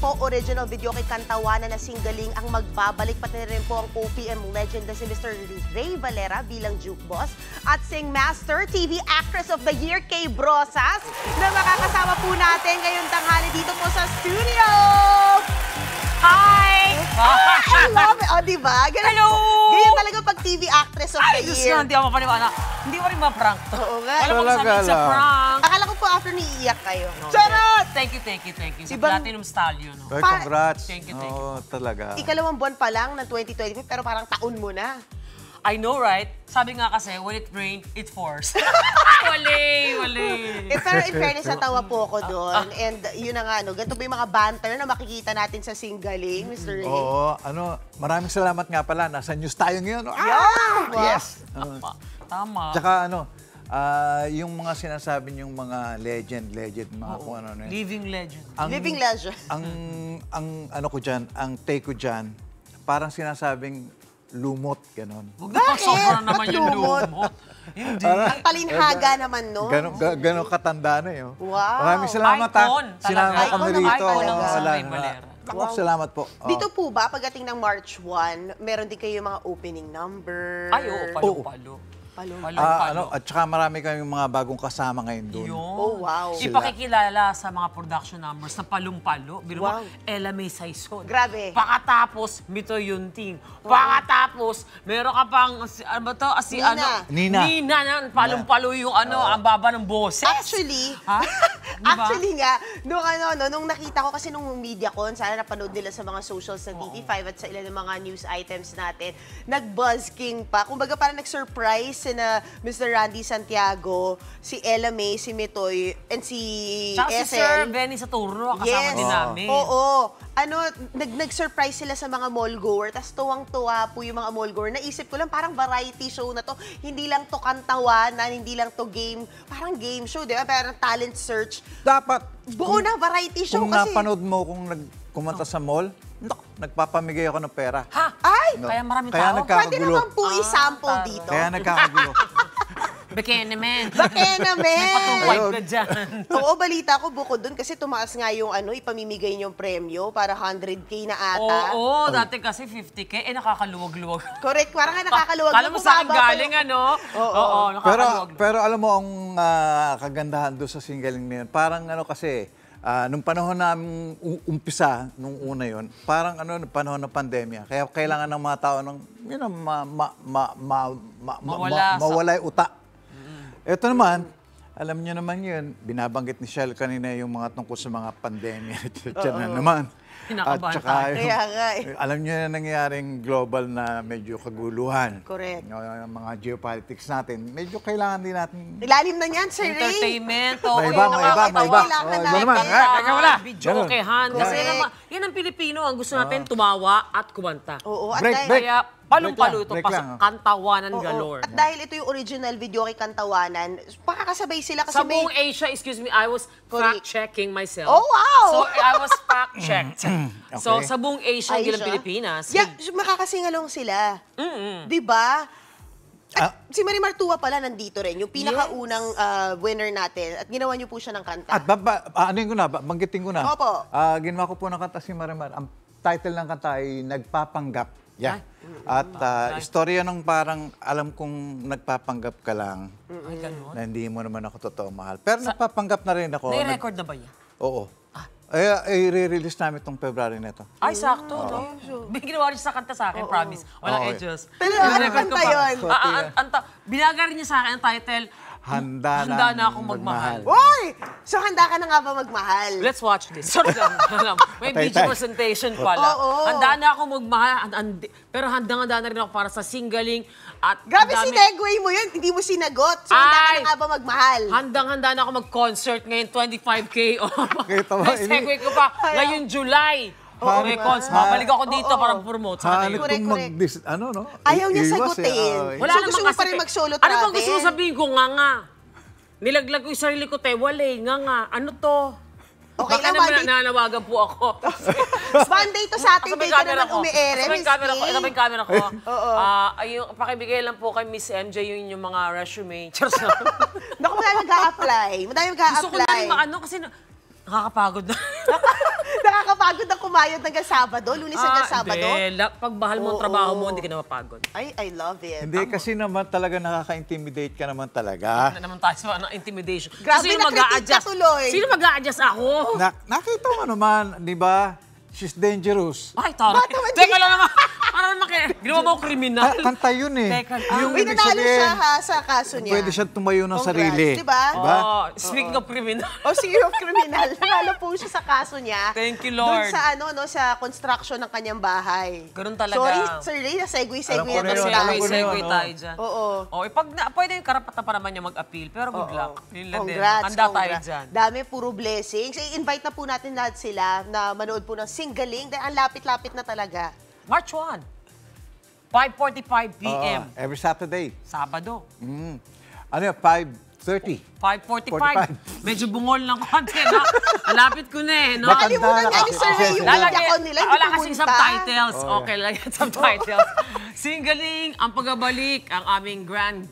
po, original video kay Kantawanan na singgaling ang magbabalik, pati rin po ang OPM legend na si Mr. Ray Valera bilang Juke Boss at Sing Master, TV Actress of the Year, Kay Brosas, na makakasama po natin ngayong tanghali dito po sa studio! Hi! I love it! O, diba? Hello! Ganyan talaga pag TV Actress of the Diyos Year. ko, hindi ako mapaniwala. Hindi mo rin ma-prank to. Oo nga. Wala mo sabihin sa prank. Akala ko po after niiyak kayo. No, Charot! Thank you. Sa Ibang- Platinum Stallion. No? Ay, congrats. Thank you. Oo, talaga. Ikalawang buwan pa lang ng 2025, pero parang taon mo na. I know, right? Sabi nga kasi, when it rained, it forced. Wali. Pero in fairness, natawa po ako doon. And yun na nga, ganito ba yung mga banter na makikita natin sa singgaling, Mr. Ray? Oo, maraming salamat nga pala. Nasa news tayo ngayon. Yes! Tama. Tsaka yung mga sinasabi yung mga legend, mga kung ano na yun. Living legend. Living legend. Ang ano ko dyan, ang take ko dyan, parang sinasabing lumot, ganon. Huwag na sobra naman Ba't yung lumot? lumot. Hindi. Ang talinhaga naman, no? Ganon katanda na yun. Wow. Maraming salamat, Icon, Sinama talaga. kami Icon rito. naman talaga. Wala Ray na. Valera. Ako, salamat po. Dito po ba, pagdating ng March 1, meron din kayo mga opening number? Ay, oo, palo-palo. At saka marami kaming mga bagong kasama ngayon doon. Oh, wow. Ipakikilala sa mga production numbers na palong-palo. Biro Wow. mo, Ella May Saison. Grabe. Pakatapos, Mito Yunting. Pakatapos, meron ka pang, ano ba to? Nina. Nina. Na, palong-palo yung ang baba ng boses. Actually, Ha? Diba? actually nga, nung nakita ko kasi nung media con, sana napanood nila sa mga socials sa TV5 at sa ilan ng mga news items natin, nag-buzzking pa. Kumbaga parang nag-surprise na Mr. Randy Santiago, si Ella May, si Mitoy, and si Tsaka si Ethel. Sir Benny sa turno, kasama din namin. Oo. Nag-surprise sila sa mga mall-goer, tapos tuwang-tuwa po yung mga mall-goer. Naisip ko lang, parang variety show na to. Hindi lang to kantawanan, hindi lang to game, parang game show, di ba? Parang talent search. Dapat. Buo na variety show Kung kasi. napanood mo kung kumanta sa mall, nagpapamigay ako ng pera. Ha? Ay! No. Kaya maraming Kaya tao? Pwede nagkakagulo. naman po i-sample tara. dito. Kaya nagkakagulo. Bekene, men. Bakena, men! Patungkod ka dyan. Oo, balita ko bukod dun kasi tumaas nga yung ipamimigay niyong premyo para 100K na ata. Oo, dati kasi 50K, nakakaluwag-luwag. Correct, parang nga nakakaluwag. Kala mo sa akin Bumaba pa galing, yung- ano? Oo, Pero, nakakaluwag. pero alam mo, ang kagandahan doon sa singgaling na yun, parang kasi, nung panahon namin umpisa, nung una yun, parang panahon ng pandemya. Kaya kailangan ng mga tao ng, mawala yung uta. Ito naman, alam niyo naman yun, binabanggit ni Shell kanina yung mga tungkol sa mga pandemya. Diyan na naman. Kinakabahan saka, tayo. Kaya nga alam niyo na nangyayaring global na medyo kaguluhan. Correct. Yung mga geopolitics natin, medyo kailangan din natin. Ilalim na niyan, Sir Ray. Entertainment. May iba. Kailangan Iba natin. naman. Kaya wala. Bidyokehan. Kasi Correct. yan ang Pilipino. Ang gusto natin, tumawa at kumanta. Oo, at Break, dahil, break. Kaya palong-palo ito, Break lang. kantawanan oo, galore. at dahil ito yung original video kay Kantawanan, pakakasabay sila kasi Sa may... buong Asia, excuse me, I was Correct. fact-checking myself. Oh, wow! So, I was fact-checked. So, Okay. sa buong Asia, hindi lang Asia? Pilipinas. Yeah, makakasingalong sila. Di ba? At si Marimar Tua pala nandito rin, yung pinakaunang winner natin. At ginawa niyo po siya ng kanta. At banggitin ko na. Opo. Ginawa ko po ng kanta si Marimar. Ang title ng kanta ay Nagpapanggap. Yeah. At istorya nung parang alam kong nagpapanggap ka lang Ay, ganun. na hindi mo naman ako totoo mahal. Pero nagpapanggap na rin ako. Nai-record na ba yan? Oo. I-release namin itong February na ito. Ay, sakto, no? May ginawa rin siya sa kanta sa akin, promise. Walang Oo. edges. Pero ano I-record ko kanta pa. yun? Binaga rin niya sa akin ang title, Handa na akong magmahal. Uy! So handa ka na nga ba magmahal? Let's watch this. Sorry lang. May video presentation pala. Oo. Handa na ako magmahal. Pero handang-handa na rin ako para sa singgaling. At Grabe, ang dami- sinegue mo yun, hindi mo sinagot. So handa ka Ay! na nga ba magmahal? Handang-handa na ako mag-concert ngayon, 25K. Kita mo, Nag-segue ko pa ngayong July. May concert. Babalik ako dito para promote sa Hanip kanila. Correct, kong no? Ayaw niya Iwas sagutin. Wala So, naman gusto mo kasi. pa rin mag-solo Ano bang travel? gusto mo sabihin ko? Nga. Nilaglag ko yung sarili ko, wala nga. Ano to? Okay Baka lang, naman Monday. nananawagan po ako. Monday to Saturday ka naman umiere, Kasama Miss yung camera ko. Kay. Kasama yung camera ko. Pakibigay lang po kay Miss MJ yung mga resume. Cheers na. Naku, madami mag-a-apply. Madami Gusto ko na mag-a-apply. rin maano kasi nakakapagod na. Nakakapagod pagod na kumayod hanggang Sabado? Lunes hanggang Sabado? Hindi. Pag mahal mo ang Oo. trabaho mo, hindi ka na mapagod. Ay, I love it. Hindi, kasi naman talaga nakaka-intimidate ka naman talaga. Na naman tayo sa intimidation. Grabe, Sino nakritik ka mag-a-adjust? tuloy. Sino mag-a-adjust ako? Nakita mo naman, di ba? She's dangerous. Ay, tara. Ba't naman Teka lang naman. Parang ginawa mo kriminal. Kanta yun eh. Teka, Yung Uy, ibig nanalo sabihin, siya ha, sa kaso niya. pwede siya tumayo ng Congrats, sarili. diba? Diba? Oh, speaking of criminal. O, sige, of criminal. Nanalo po siya sa kaso niya. Thank you, Lord. Doon sa, sa construction ng kanyang bahay. Ganun talaga. Sorry, Sir Ray, segue Alam ko na na to yun, siya. alam ko na yun, Segue oh. tayo dyan. Oo. Oh, pwede yung karapatan pa naman niya mag-appeal, pero good luck. Yun lang din. Congrats, Handa tayo congrats. dyan. Dami, puro blessings. I-invite na po natin lahat sila na manood po ng Singaling dahil ang lapit-lapit na talaga. March 1, 5:45 p.m. Every Saturday. Sabado. Ano yun, 5:30. 5:45. Medyo bungol ng konti na. Malapit ko na eh. No? Baka- Nakalimutan nga ni Sir Ray yung Lalagay- media con nila, hindi wala kasing pumunta. subtitles. Okay, lagyan subtitles. Singaling, ang pagbabalik, ang aming grand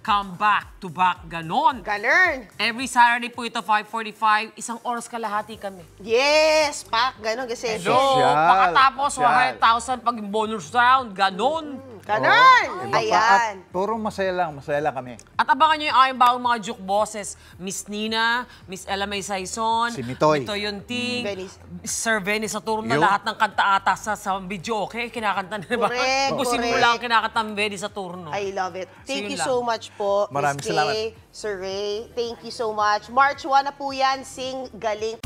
come back to back, ganon. Ganun. Every Saturday po ito, 5:45, isang oras kalahati kami. Yes, Pak. Ganun kasi. So, Sosyal. pakatapos, Sosyal. 100,000 pag bonus round, ganon. Ganun. Iba pa. Ayan. At puro masaya lang kami. At abangan nyo yung aking bagong mga juke bosses, Miss Nina, Miss Ella May Saison, Si Mitoy. Mitoy Yunting, Venice. Sir Venice Saturno, Yung- lahat ng kanta ata sa video, okay? Kinakanta na ba? Correct, Kung correct. simula ang kinakanta ng Venice Saturno. I love it. Thank yun you lang. so much po, Maraming Miss Kay, salamat. Sir Ray. Thank you so much. March 1 na po yan, Sing Galing.